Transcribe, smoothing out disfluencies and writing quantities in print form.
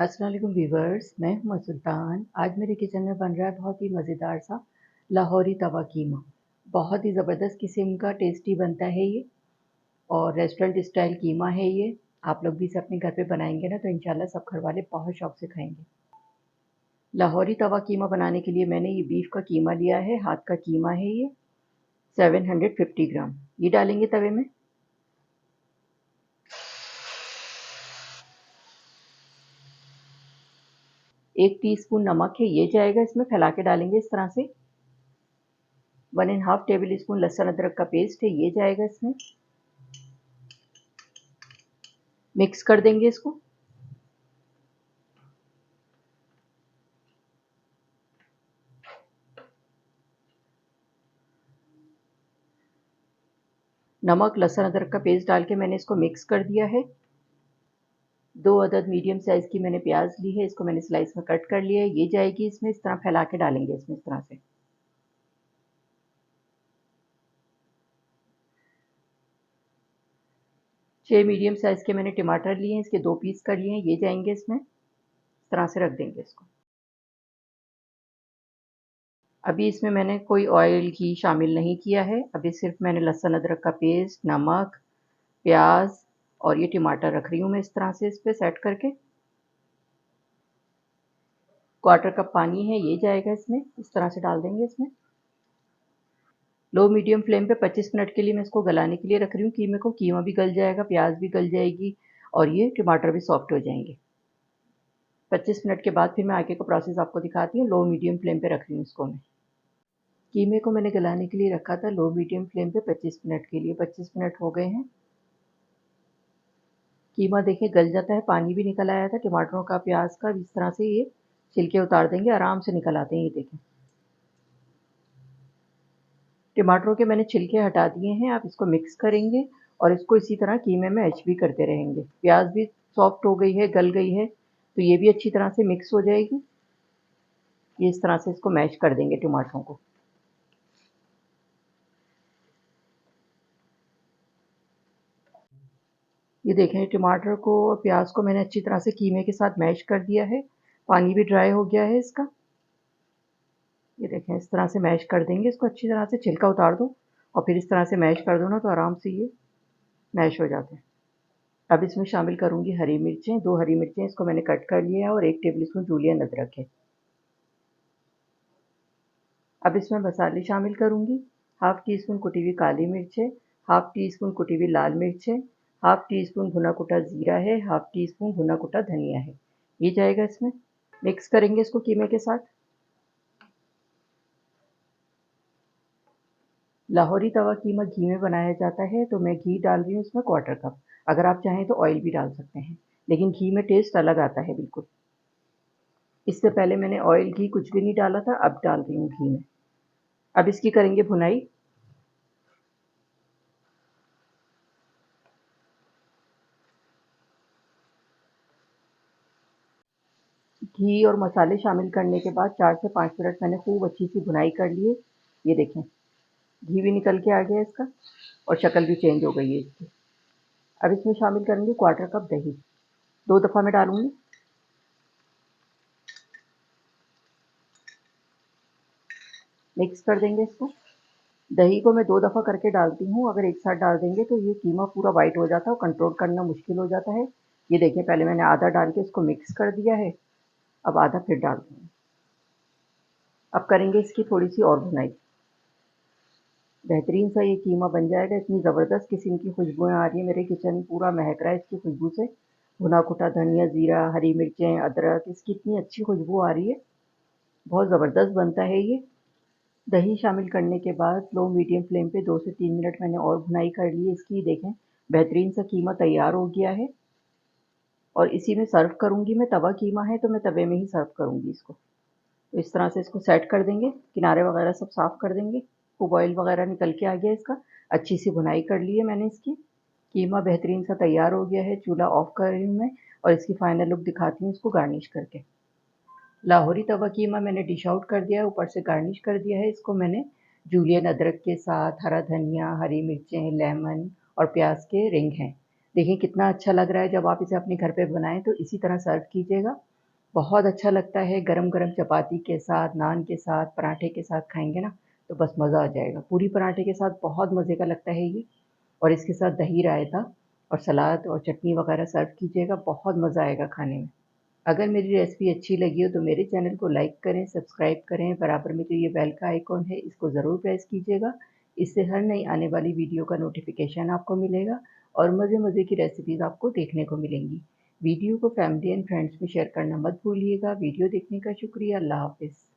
अस्सलाम वालेकुम व्यूवर्स, मैं हूं सुल्तान। आज मेरे किचन में बन रहा है बहुत ही मज़ेदार सा लाहौरी तवा कीमा। बहुत ही ज़बरदस्त किस्म का टेस्टी बनता है ये और रेस्टोरेंट स्टाइल कीमा है ये। आप लोग भी इसे अपने घर पे बनाएंगे ना तो इंशाल्लाह सब घर वाले बहुत शौक से खाएंगे। लाहौरी तवा कीमा बनाने के लिए मैंने ये बीफ का कीमा लिया है, हाथ का कीमा है ये 750 ग्राम। ये डालेंगे तवे में। एक टीस्पून नमक है, ये जाएगा इसमें, फैला के डालेंगे इस तरह से। 1.5 टेबल स्पून लहसुन अदरक का पेस्ट है, ये जाएगा इसमें। मिक्स कर देंगे इसको। नमक, लहसुन अदरक का पेस्ट डाल के मैंने इसको मिक्स कर दिया है। 2 अदद मीडियम साइज़ की मैंने प्याज ली है, इसको मैंने स्लाइस में कट कर लिया है। ये जाएगी इसमें, इस तरह फैला के डालेंगे इसमें इस तरह से। 6 मीडियम साइज़ के मैंने टमाटर लिए हैं, इसके 2 पीस कर लिए हैं, ये जाएंगे इसमें। इस तरह से रख देंगे इसको। अभी इसमें मैंने कोई ऑयल घी शामिल नहीं किया है। अभी सिर्फ मैंने लहसुन अदरक का पेस्ट, नमक, प्याज और ये टमाटर रख रही हूँ मैं इस तरह से इस पे सेट करके। क्वार्टर कप पानी है, ये जाएगा इसमें, इस तरह से डाल देंगे इसमें। लो मीडियम फ्लेम पे 25 मिनट के लिए मैं इसको गलाने के लिए रख रही हूँ कीमे को। कीमा भी गल जाएगा, प्याज भी गल जाएगी और ये टमाटर भी सॉफ्ट हो जाएंगे। 25 मिनट के बाद फिर मैं आगे का प्रोसेस आपको दिखाती हूँ। लो मीडियम फ्लेम पे रख रही हूँ इसको मैं। कीमे को मैंने गलाने के लिए रखा था लो मीडियम फ्लेम पे 25 मिनट के लिए। 25 मिनट हो गए हैं। कीमा देखिए गल जाता है, पानी भी निकल आया था टमाटरों का, प्याज का। इस तरह से ये छिलके उतार देंगे, आराम से निकल आते हैं। ये देखें, टमाटरों के मैंने छिलके हटा दिए हैं। आप इसको मिक्स करेंगे और इसको इसी तरह कीमे में ऐड भी करते रहेंगे। प्याज भी सॉफ्ट हो गई है, गल गई है, तो ये भी अच्छी तरह से मिक्स हो जाएगी। ये इस तरह से इसको मैश कर देंगे टमाटरों को। ये देखें, टमाटर को और प्याज को मैंने अच्छी तरह से कीमे के साथ मैश कर दिया है। पानी भी ड्राई हो गया है इसका। ये देखें, इस तरह से मैश कर देंगे इसको अच्छी तरह से। छिलका उतार दो और फिर इस तरह से मैश कर दो ना, तो आराम से ये मैश हो जाते हैं। अब इसमें शामिल करूंगी हरी मिर्चें। 2 हरी मिर्चें इसको मैंने कट कर लिया है और 1 टेबल स्पून जूलियन अदरक है। अब इसमें मसाले शामिल करूंगी। हाफ टी स्पून कुटी हुई काली मिर्च है, हाफ टी स्पून कुटी हुई लाल मिर्च है, हाफ टी स्पून भुना कुटा जीरा है, हाफ टी स्पून भुना कुटा धनिया है। ये जाएगा इसमें। मिक्स करेंगे इसको कीमे के साथ। लाहौरी तवा कीमा घी में बनाया जाता है, तो मैं घी डाल रही हूँ इसमें क्वार्टर कप। अगर आप चाहें तो ऑयल भी डाल सकते हैं, लेकिन घी में टेस्ट अलग आता है बिल्कुल। इससे पहले मैंने ऑयल घी कुछ भी नहीं डाला था, अब डाल रही हूँ घी में। अब इसकी करेंगे भुनाई। घी और मसाले शामिल करने के बाद 4 से 5 मिनट मैंने खूब अच्छी सी भुनाई कर ली है। ये देखें, घी भी निकल के आ गया इसका और शक्ल भी चेंज हो गई है इसकी। अब इसमें शामिल करेंगे क्वार्टर कप दही। 2 दफ़ा मैं डालूंगी। मिक्स कर देंगे इसको। दही को मैं 2 दफ़ा करके डालती हूँ। अगर एक साथ डाल देंगे तो ये कीमा पूरा वाइट हो जाता है और कंट्रोल करना मुश्किल हो जाता है। ये देखिए, पहले मैंने आधा डाल के इसको मिक्स कर दिया है, अब आधा फिर डाल दूँगी। अब करेंगे इसकी थोड़ी सी और भुनाई। बेहतरीन सा ये कीमा बन जाएगा। इतनी ज़बरदस्त किस्म की खुशबुएँ आ रही है, मेरे किचन पूरा महक रहा है इसकी खुशबू से। भुना कुटा धनिया, ज़ीरा, हरी मिर्चें, अदरक, इसकी इतनी अच्छी खुशबू आ रही है। बहुत ज़बरदस्त बनता है ये। दही शामिल करने के बाद लो मीडियम फ्लेम पे 2 से 3 मिनट मैंने और भुनाई कर ली है इसकी। देखें, बेहतरीन सा कीमा तैयार हो गया है और इसी में सर्व करूँगी मैं। तवा कीमा है तो मैं तवे में ही सर्व करूँगी इसको। तो इस तरह से इसको सेट कर देंगे, किनारे वगैरह सब साफ़ कर देंगे। खूब ऑयल वगैरह निकल के आ गया इसका। अच्छी सी भुनाई कर ली है मैंने इसकी। कीमा बेहतरीन सा तैयार हो गया है। चूल्हा ऑफ कर रही हूँ मैं और इसकी फाइनल लुक दिखाती हूँ इसको गार्निश करके। लाहौरी तवा कीमा मैंने डिश आउट कर दिया है, ऊपर से गार्निश कर दिया है इसको मैंने जूलियन अदरक के साथ। हरा धनिया, हरी मिर्चें, लेमन और प्याज के रिंग हैं। देखिए कितना अच्छा लग रहा है। जब आप इसे अपने घर पे बनाएं तो इसी तरह सर्व कीजिएगा। बहुत अच्छा लगता है गरम-गरम चपाती के साथ, नान के साथ, पराठे के साथ खाएँगे ना, तो बस मज़ा आ जाएगा। पूरी पराठे के साथ बहुत मज़े का लगता है ये और इसके साथ दही रायता और सलाद और चटनी वगैरह सर्व कीजिएगा, बहुत मज़ा आएगा खाने में। अगर मेरी रेसिपी अच्छी लगी हो तो मेरे चैनल को लाइक करें, सब्सक्राइब करें, बराबर में जो ये बेल का आइकॉन है इसको ज़रूर प्रेस कीजिएगा। इससे हर नई आने वाली वीडियो का नोटिफ़िकेशन आपको मिलेगा और मज़े-मज़े की रेसिपीज़ आपको देखने को मिलेंगी। वीडियो को फैमिली एंड फ्रेंड्स में शेयर करना मत भूलिएगा। वीडियो देखने का शुक्रिया। अल्लाह हाफ़िज़।